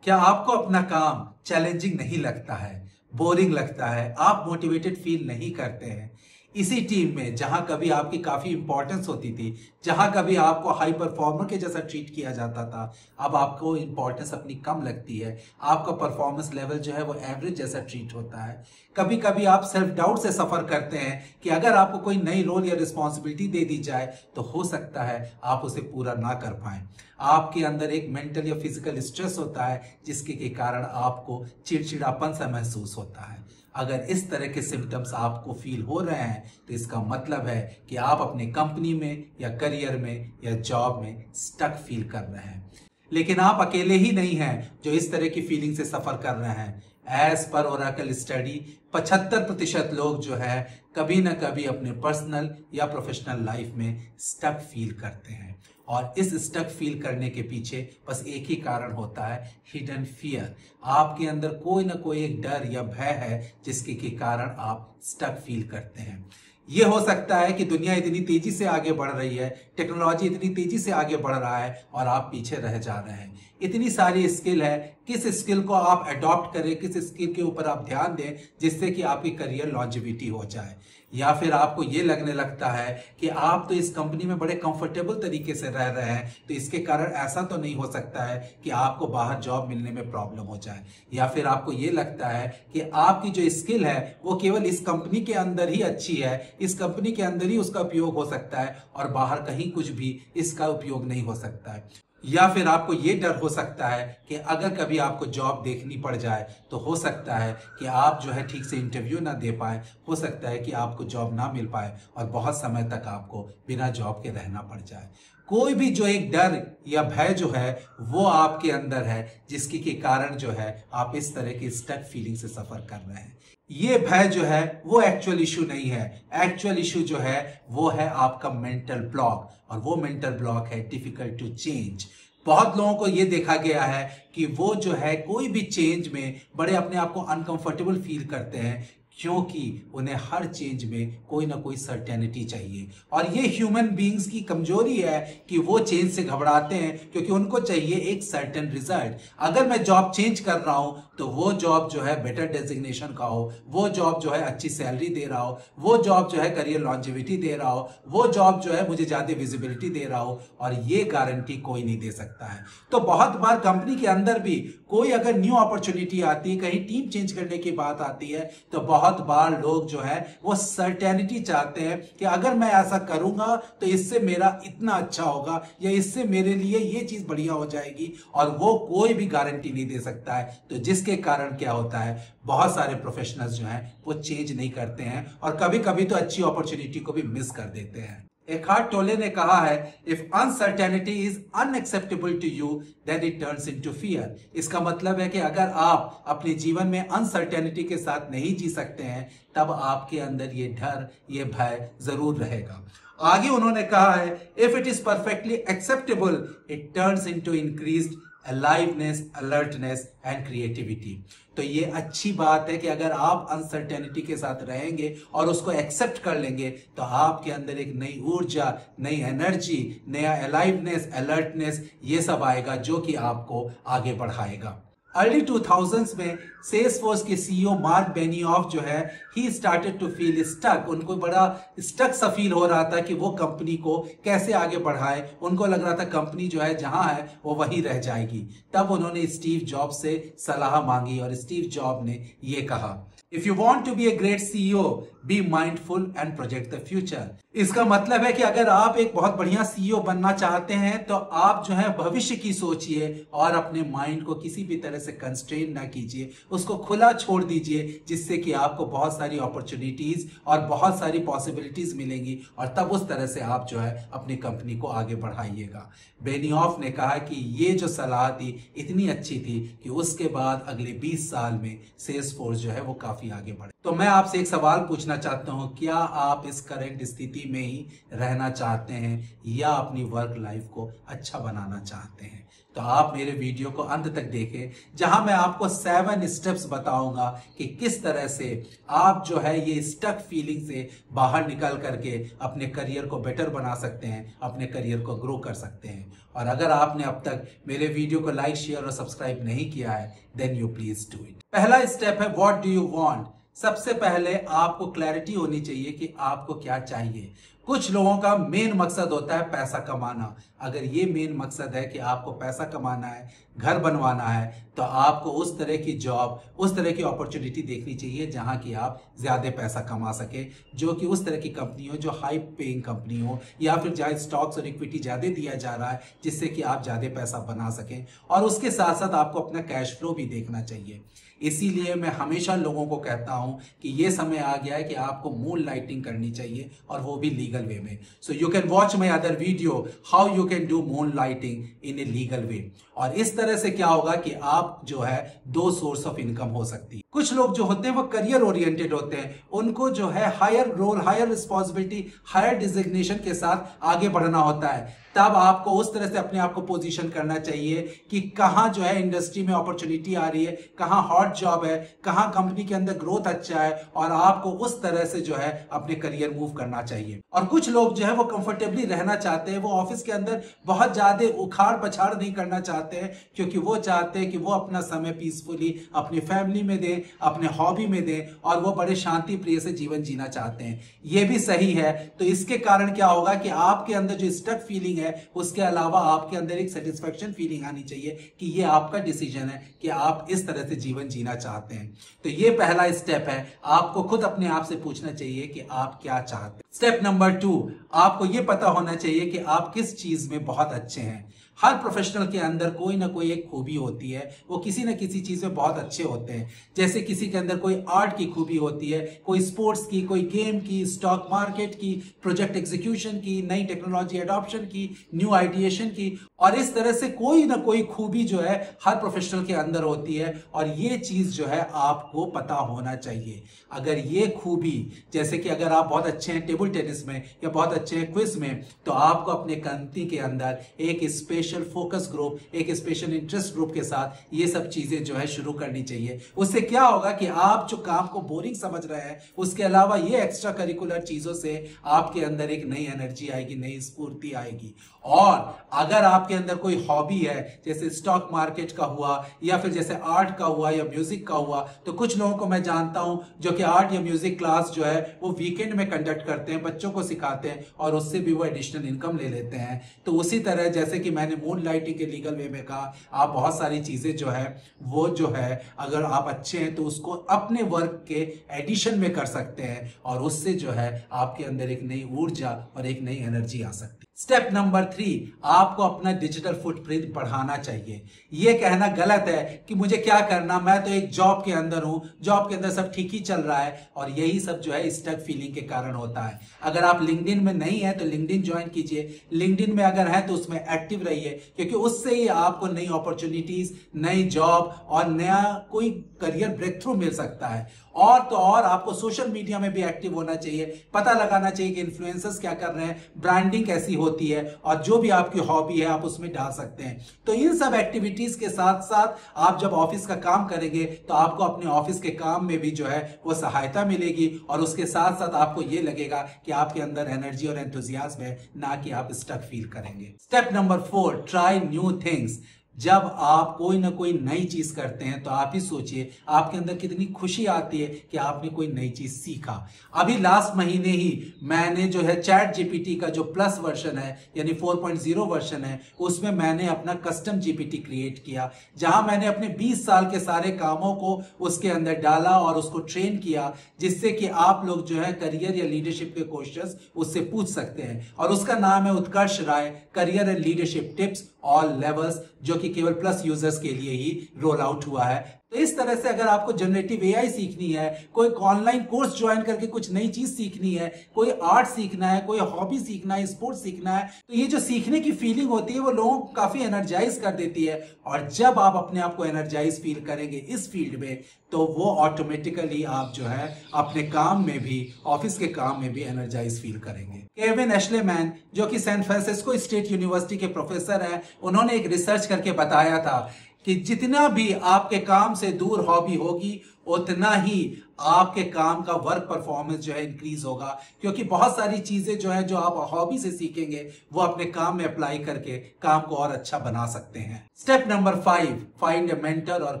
क्या आपको अपना काम चैलेंजिंग नहीं लगता है, बोरिंग लगता है, आप मोटिवेटेड फील नहीं करते हैं? इसी टीम में जहां कभी आपकी काफी इंपॉर्टेंस होती थी, जहां कभी आपको हाई परफॉर्मर के जैसा ट्रीट किया जाता था, अब आपको इंपॉर्टेंस अपनी कम लगती है। आपका परफॉर्मेंस लेवल जो है वो एवरेज जैसा ट्रीट होता है। कभी कभी आप सेल्फ डाउट से सफर करते हैं कि अगर आपको कोई नई रोल या रिस्पॉन्सिबिलिटी दे दी जाए तो हो सकता है आप उसे पूरा ना कर पाए। आपके अंदर एक मेंटल या फिजिकल स्ट्रेस होता है जिसके के कारण आपको चिड़चिड़ापन सा महसूस होता है। अगर इस तरह के सिम्टम्स आपको फील हो रहे हैं तो इसका मतलब है कि आप अपनी कंपनी में या करियर में या जॉब में स्टक फील कर रहे हैं। लेकिन आप अकेले ही नहीं हैं जो इस तरह की फीलिंग से सफर कर रहे हैं। एज पर ओरेकल स्टडी 75% लोग जो है कभी ना कभी अपने पर्सनल या प्रोफेशनल लाइफ में स्टक फील करते हैं। और इस स्टक फील करने के पीछे बस एक ही कारण होता है, हिडन फियर। आपके अंदर कोई ना कोई एक डर या भय है जिसके के कारण आप स्टक फील करते हैं। ये हो सकता है कि दुनिया इतनी तेजी से आगे बढ़ रही है, टेक्नोलॉजी इतनी तेजी से आगे बढ़ रहा है और आप पीछे रह जा रहे हैं। इतनी सारी स्किल है, किस स्किल को आप अडॉप्ट करें, किस स्किल के ऊपर आप ध्यान दें जिससे कि आपकी करियर लॉन्जिविटी हो जाए। या फिर आपको ये लगने लगता है कि आप तो इस कंपनी में बड़े कंफर्टेबल तरीके से रह रहे हैं, तो इसके कारण ऐसा तो नहीं हो सकता है कि आपको बाहर जॉब मिलने में प्रॉब्लम हो जाए। या फिर आपको ये लगता है कि आपकी जो स्किल है वो केवल इस कंपनी के अंदर ही अच्छी है, इस कंपनी के अंदर ही उसका उपयोग हो सकता है और बाहर कहीं कुछ भी इसका उपयोग नहीं हो सकता है। या फिर आपको ये डर हो सकता है कि अगर कभी आपको जॉब देखनी पड़ जाए तो हो सकता है कि आप जो है ठीक से इंटरव्यू ना दे पाए, हो सकता है कि आपको जॉब ना मिल पाए और बहुत समय तक आपको बिना जॉब के रहना पड़ जाए। कोई भी जो एक डर या भय जो है वो आपके अंदर है जिसके के कारण जो है आप इस तरह की स्टक फीलिंग से सफर कर रहे हैं। ये भय जो है वो एक्चुअल इशू नहीं है। एक्चुअल इशू जो है वो है आपका मेंटल ब्लॉक, और वो मेंटल ब्लॉक है डिफिकल्ट टू चेंज। बहुत लोगों को ये देखा गया है कि वो जो है कोई भी चेंज में बड़े अपने आप को अनकंफर्टेबल फील करते हैं, क्योंकि उन्हें हर चेंज में कोई ना कोई सर्टेनिटी चाहिए। और ये ह्यूमन बीइंग्स की कमजोरी है कि वो चेंज से घबराते हैं, क्योंकि उनको चाहिए एक सर्टेन रिजल्ट। अगर मैं जॉब चेंज कर रहा हूं तो वो जॉब जो है बेटर डेजिग्नेशन का हो, वो जॉब जो है अच्छी सैलरी दे रहा हो, वो जॉब जो है करियर लॉन्जिविटी दे रहा हो, वो जॉब जो है मुझे ज्यादा विजिबिलिटी दे रहा हो, और ये गारंटी कोई नहीं दे सकता है। तो बहुत बार कंपनी के अंदर भी कोई अगर न्यू अपॉर्चुनिटी आती है, कहीं टीम चेंज करने की बात आती है, तो बहुत बार लोग जो है वो सर्टेनिटी चाहते हैं कि अगर मैं ऐसा करूंगा तो इससे मेरा इतना अच्छा होगा या इससे मेरे लिए ये चीज बढ़िया हो जाएगी, और वो कोई भी गारंटी नहीं दे सकता है। तो जिसके कारण क्या होता है, बहुत सारे प्रोफेशनल्स जो हैं वो चेंज नहीं करते हैं और कभी कभी तो अच्छी अपॉर्चुनिटी को भी मिस कर देते हैं। एखार्ट टोले ने कहा है, if uncertainty is unacceptable to you then it turns into fear. इसका मतलब है कि अगर आप अपने जीवन में अनसर्टेनिटी के साथ नहीं जी सकते हैं तब आपके अंदर ये डर, ये भय जरूर रहेगा। आगे उन्होंने कहा है, if it is perfectly acceptable it turns into increased aliveness, alertness and creativity. तो ये अच्छी बात है कि अगर आप अनसर्टेनिटी के साथ रहेंगे और उसको एक्सेप्ट कर लेंगे तो आपके अंदर एक नई ऊर्जा, नई एनर्जी, नया अलाइवनेस, अलर्टनेस, ये सब आएगा जो कि आपको आगे बढ़ाएगा। अर्ली 2000s में सेल्सफोर्स के सीईओ मार्क बेनियोफ जो है he started to feel stuck. उनको बड़ा स्टक सा फील हो रहा था कि वो कंपनी को कैसे आगे बढ़ाए। उनको लग रहा था कंपनी जो है जहां है वो वहीं रह जाएगी। तब उन्होंने स्टीव जॉब से सलाह मांगी और स्टीव जॉब ने ये कहा, if you want to be a great CEO be mindful and project the future. इसका मतलब है कि अगर आप एक बहुत बढ़िया सीईओ बनना चाहते हैं तो आप जो है भविष्य की सोचिए और अपने माइंड को किसी भी तरह से कंस्ट्रेन ना कीजिए, उसको खुला छोड़ दीजिए, जिससे कि आपको बहुत सारी अपॉर्चुनिटीज और बहुत सारी पॉसिबिलिटीज मिलेंगी और तब उस तरह से आप जो है अपनी कंपनी को आगे बढ़ाइएगा। बेनियोफ ने कहा कि ये जो सलाह थी इतनी अच्छी थी कि उसके बाद अगले 20 साल में सेल्सफोर्स जो है वो काफी आगे बढ़े। तो मैं आपसे एक सवाल पूछना चाहता हूं, क्या आप इस करंट स्थिति में ही रहना चाहते हैं या अपनी वर्क लाइफ को अच्छा बनाना चाहते हैं? तो आप मेरे वीडियो को अंत तक देखें, जहां मैं आपको 7 स्टेप्स बताऊंगा कि किस तरह से आप जो है ये स्टक फीलिंग से बाहर निकल करके अपने करियर को बेटर बना सकते हैं, अपने करियर को ग्रो कर सकते हैं। और अगर आपने अब तक मेरे वीडियो को लाइक, शेयर और सब्सक्राइब नहीं किया है, then you please do it. पहला स्टेप है व्हाट डू यू वांट। सबसे पहले आपको क्लैरिटी होनी चाहिए कि आपको क्या चाहिए। कुछ लोगों का मेन मकसद होता है पैसा कमाना। अगर ये मेन मकसद है कि आपको पैसा कमाना है, घर बनवाना है, तो आपको उस तरह की जॉब, उस तरह की अपॉर्चुनिटी देखनी चाहिए जहां की आप ज्यादा पैसा कमा सके, जो कि उस तरह की कंपनी हो, जो हाई पेइंग कंपनी हो, या फिर जहां स्टॉक्स और इक्विटी ज्यादा दिया जा रहा है जिससे कि आप ज्यादा पैसा बना सकें। और उसके साथ साथ आपको अपना कैश फ्लो भी देखना चाहिए। इसीलिए मैं हमेशा लोगों को कहता हूं कि ये समय आ गया है कि आपको मून लाइटिंग करनी चाहिए, और वो भी लीगल वे में। So you can watch my other video how you can do moon lighting in a legal way. और इस तरह से क्या होगा कि आप जो है 2 सोर्स ऑफ इनकम हो सकती है। कुछ लोग जो होते हैं वो करियर ओरिएंटेड होते हैं, उनको जो है higher role, higher responsibility, higher designation के साथ आगे बढ़ना होता है। तब आपको उस तरह से अपने आप को पोजीशन करना चाहिए कि कहां जो है इंडस्ट्री में अपॉर्चुनिटी आ रही है, कहां हॉट जॉब है, कहां कंपनी के अंदर ग्रोथ अच्छा है, और आपको उस तरह से जो है अपने करियर मूव करना चाहिए। और कुछ लोग जो है वो कंफर्टेबली रहना चाहते हैं, वो ऑफिस के अंदर बहुत ज्यादा उखाड़ पछाड़ नहीं करना चाहते हैं, क्योंकि वो चाहते हैं कि वो अपना समय पीसफुली अपनी फैमिली में दें, अपने हॉबी में दें, और वो बड़े शांति प्रिय से जीवन जीना चाहते हैं। ये भी सही है। तो इसके कारण क्या होगा कि आपके अंदर जो स्टक फीलिंग है, उसके अलावा आपके अंदर एक सेटिस्फैक्शन फीलिंग आनी चाहिए कि ये आपका डिसीजन है कि आप इस तरह से जीवन जीना चाहते हैं। तो ये पहला स्टेप है, आपको खुद अपने आप से पूछना चाहिए कि आप क्या चाहते हैं। स्टेप नंबर 2, आपको ये पता होना चाहिए कि आप किस चीज में बहुत अच्छे हैं। हर प्रोफेशनल के अंदर कोई ना कोई एक खूबी होती है, वो किसी न किसी चीज में बहुत अच्छे होते हैं। जैसे किसी के अंदर कोई आर्ट की खूबी होती है, कोई स्पोर्ट्स की, कोई गेम की, स्टॉक मार्केट की, प्रोजेक्ट एग्जीक्यूशन की, नई टेक्नोलॉजी एडॉप्शन की, न्यू आइडिएशन की, और इस तरह से कोई ना कोई खूबी जो है हर प्रोफेशनल के अंदर होती है। और ये चीज जो है आपको पता होना चाहिए। अगर ये खूबी, जैसे कि अगर आप बहुत अच्छे हैं टेबल टेनिस में या बहुत अच्छे हैं क्विज में, तो आपको अपने कंपनी के अंदर एक स्पेशल फोकस ग्रुप, एक स्पेशल इंटरेस्ट ग्रुप के साथ ये सब चीजें जो है शुरू करनी चाहिए। उससे क्या होगा कि आप जो काम को बोरिंग समझ रहे हैं, उसके अलावा ये एक्स्ट्रा करिकुलर चीजों से आपके अंदर एक नई एनर्जी आएगी, नई स्फूर्ति आएगी। और अगर आपके अंदर कोई हॉबी है, जैसे स्टॉक मार्केट का हुआ, या फिर जैसे आर्ट का हुआ, या म्यूजिक का हुआ, तो कुछ लोगों को मैं जानता हूं जो कि आर्ट या म्यूजिक क्लास जो है वो वीकेंड में कंडक्ट करते हैं, बच्चों को सिखाते हैं, और उससे भी वो एडिशनल इनकम ले लेते हैं। तो उसी तरह जैसे कि मैंने मून लाइटिंग के लीगल वे में कहा, आप बहुत सारी चीजें जो है वो जो है अगर आप अच्छे हैं तो उसको अपने वर्क के एडिशन में कर सकते हैं, और उससे जो है आपके अंदर एक नई ऊर्जा और एक नई एनर्जी आ सकती है। स्टेप नंबर 3, आपको अपना डिजिटल फुटप्रिंट बढ़ाना चाहिए। यह कहना गलत है कि मुझे क्या करना, मैं तो एक जॉब के अंदर हूं, जॉब के अंदर सब ठीक ही चल रहा है, और यही सब जो है स्टक फीलिंग के कारण होता है। अगर आप लिंक्डइन में नहीं है तो लिंक्डइन ज्वाइन कीजिए, लिंक्डइन में अगर है तो उसमें एक्टिव रहिए, क्योंकि उससे ही आपको नई अपॉर्चुनिटीज, नई जॉब और नया कोई करियर ब्रेक थ्रू मिल सकता है। और तो और आपको सोशल मीडिया में भी एक्टिव होना चाहिए, पता लगाना चाहिए कि इन्फ्लुएंसर्स क्या कर रहे हैं, ब्रांडिंग कैसी होती है, और जो भी आपकी हॉबी है आप उसमें डाल सकते हैं। तो इन सब एक्टिविटीज के साथ साथ आप जब ऑफिस का काम करेंगे तो आपको अपने ऑफिस के काम में भी जो है वो सहायता मिलेगी, और उसके साथ साथ आपको ये लगेगा कि आपके अंदर एनर्जी और एंथुजियाज्म है, ना कि आप स्टक फील करेंगे। Step number 4, try new things. जब आप कोई ना कोई नई चीज करते हैं तो आप ही सोचिए आपके अंदर कितनी खुशी आती है कि आपने कोई नई चीज सीखा। अभी लास्ट महीने ही मैंने जो है चैट जीपीटी का जो प्लस वर्जन है, यानी 4.0 वर्जन है, उसमें मैंने अपना कस्टम जीपीटी क्रिएट किया, जहां मैंने अपने 20 साल के सारे कामों को उसके अंदर डाला और उसको ट्रेन किया, जिससे कि आप लोग जो है करियर या लीडरशिप के क्वेश्चंस उससे पूछ सकते हैं। और उसका नाम है Utkarsh Rai career and leadership tips all levels, जो कि केवल प्लस यूजर्स के लिए ही रोल आउट हुआ है। तो इस तरह से अगर आपको जनरेटिव एआई सीखनी है, कोई ऑनलाइन कोर्स ज्वाइन करके कुछ नई चीज सीखनी है, कोई आर्ट सीखना है, कोई हॉबी सीखना है, स्पोर्ट्स सीखना है, तो ये जो सीखने की फीलिंग होती है वो लोगों को काफी एनर्जाइज कर देती है। और जब आप अपने आप को एनर्जाइज फील करेंगे इस फील्ड में, तो वो ऑटोमेटिकली आप जो है अपने काम में भी, ऑफिस के काम में भी एनर्जाइज फील करेंगे। केविन एशलेमैन जो कि सैन फ्रांसिस्को स्टेट यूनिवर्सिटी के प्रोफेसर हैं, उन्होंने एक रिसर्च करके बताया था कि जितना भी आपके काम से दूर हॉबी होगी, उतना ही आपके काम का वर्क परफॉर्मेंस जो है इंक्रीज होगा, क्योंकि बहुत सारी चीजें जो है जो आप हॉबी से सीखेंगे वो अपने काम में अप्लाई करके काम को और अच्छा बना सकते हैं। स्टेप नंबर 5, फाइंड ए मेंटर और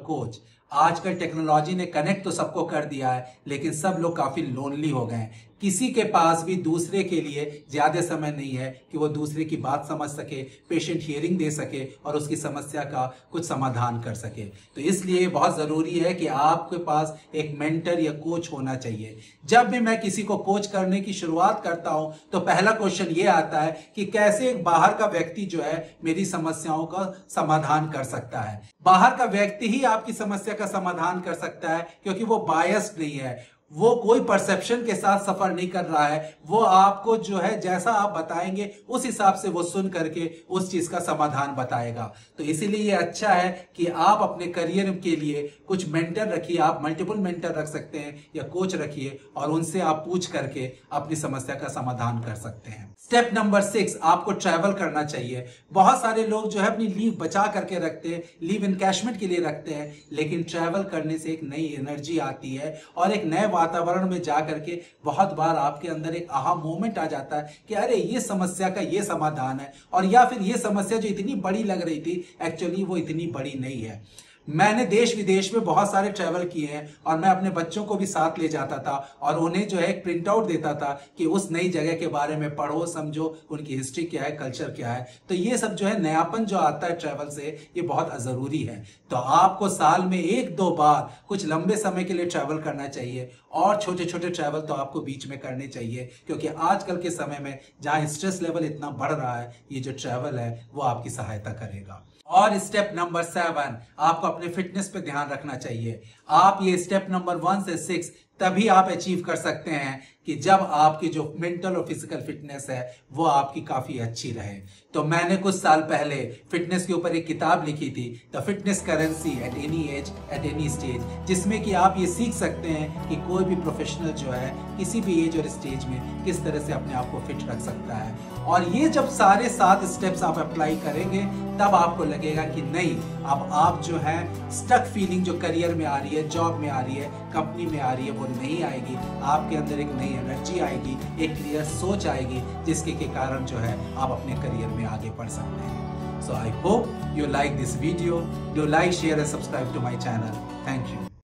कोच। आजकल टेक्नोलॉजी ने कनेक्ट तो सबको कर दिया है, लेकिन सब लोग काफी लोनली हो गए हैं। किसी के पास भी दूसरे के लिए ज्यादा समय नहीं है कि वो दूसरे की बात समझ सके, पेशेंट हियरिंग दे सके और उसकी समस्या का कुछ समाधान कर सके। तो इसलिए बहुत जरूरी है कि आपके पास एक मेंटर या कोच होना चाहिए। जब भी मैं किसी को कोच करने की शुरुआत करता हूं तो पहला क्वेश्चन ये आता है कि कैसे एक बाहर का व्यक्ति जो है मेरी समस्याओं का समाधान कर सकता है। बाहर का व्यक्ति ही आपकी समस्या का समाधान कर सकता है, क्योंकि वो बायस्ड नहीं है, वो कोई परसेप्शन के साथ सफर नहीं कर रहा है। वो आपको जो है जैसा आप बताएंगे उस हिसाब से वो सुन करके उस चीज का समाधान बताएगा। तो इसीलिए ये अच्छा है कि आप अपने करियर के लिए कुछ मेंटर रखिए। आप मल्टीपल मेंटर रख सकते हैं या कोच रखिए और उनसे आप पूछ करके अपनी समस्या का समाधान कर सकते हैं। स्टेप नंबर 6, आपको ट्रैवल करना चाहिए। बहुत सारे लोग जो है अपनी लीव बचा करके रखते हैं, लीव इनकैशमेंट के लिए रखते हैं, लेकिन ट्रैवल करने से एक नई एनर्जी आती है और एक नए वातावरण में जा करके बहुत बार आपके अंदर एक आहा मोमेंट आ जाता है कि अरे ये समस्या का ये समाधान है, और या फिर ये समस्या जो इतनी बड़ी लग रही थी एक्चुअली वो इतनी बड़ी नहीं है। मैंने देश विदेश में बहुत सारे ट्रैवल किए हैं और मैं अपने बच्चों को भी साथ ले जाता था और उन्हें जो है एक प्रिंट आउट देता था कि उस नई जगह के बारे में पढ़ो, समझो, उनकी हिस्ट्री क्या है, कल्चर क्या है। तो ये सब जो है नयापन जो आता है ट्रैवल से, ये बहुत जरूरी है। तो आपको साल में 1-2 बार कुछ लंबे समय के लिए ट्रैवल करना चाहिए और छोटे छोटे ट्रैवल तो आपको बीच में करने चाहिए, क्योंकि आजकल के समय में जहां स्ट्रेस लेवल इतना बढ़ रहा है, ये जो ट्रैवल है वो आपकी सहायता करेगा। और स्टेप नंबर 7, आपको अपने फिटनेस पे ध्यान रखना चाहिए। आप ये स्टेप नंबर 1 से 6 तभी आप अचीव कर सकते हैं कि जब आपकी जो मेंटल और फिजिकल फिटनेस है वो आपकी काफी अच्छी रहे। तो मैंने कुछ साल पहले फिटनेस के ऊपर एक किताब लिखी थी, the fitness currency at any as at any stage, जिसमें कि आप ये सीख सकते हैं कि कोई भी प्रोफेशनल जो है किसी भी एज और स्टेज में किस तरह से अपने आप को फिट रख सकता है। और ये जब सारे 7 स्टेप्स आप अप्लाई करेंगे तब आपको लगेगा कि नहीं, अब आप जो है स्टक फीलिंग जो करियर में आ रही है, जॉब में आ रही है, कंपनी में आ रही है, वो नहीं आएगी। आपके अंदर एक नई एनर्जी आएगी, एक क्लियर सोच आएगी, जिसके के कारण जो है आप अपने करियर में आगे बढ़ सकते हैं। So I hope you like this video. Do like, share and subscribe to my channel. Thank you.